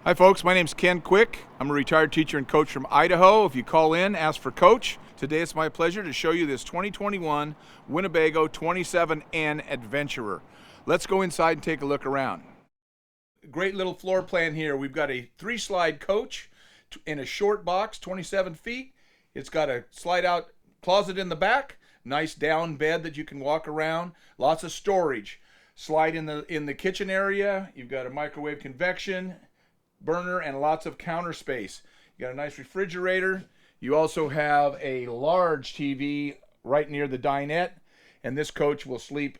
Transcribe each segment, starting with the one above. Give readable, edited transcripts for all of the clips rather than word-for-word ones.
Hi folks, my name's Ken Quick. I'm a retired teacher and coach from Idaho. If you call in, ask for Coach. Today it's my pleasure to show you this 2021 Winnebago 27N Adventurer. Let's go inside and take a look around. Great little floor plan here. We've got a 3-slide coach in a short box, 27 feet. It's got a slide out closet in the back, nice down bed that you can walk around, lots of storage. Slide in the kitchen area. You've got a microwave convection burner and lots of counter space. You got a nice refrigerator. You also have a large TV right near the dinette, and this coach will sleep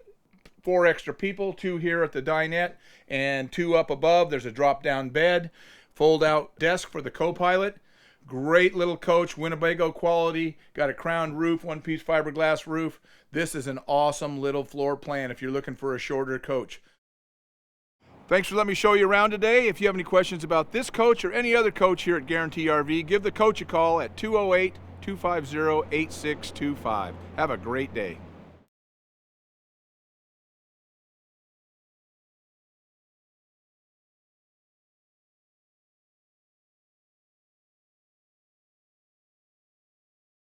4 extra people, 2 here at the dinette and 2 up above. There's a drop down bed, fold out desk for the co-pilot. Great little coach, Winnebago quality, got a crowned roof, 1-piece fiberglass roof. This is an awesome little floor plan if you're looking for a shorter coach. Thanks for letting me show you around today. If you have any questions about this coach or any other coach here at Guarantee RV, give the coach a call at 208-250-8625. Have a great day.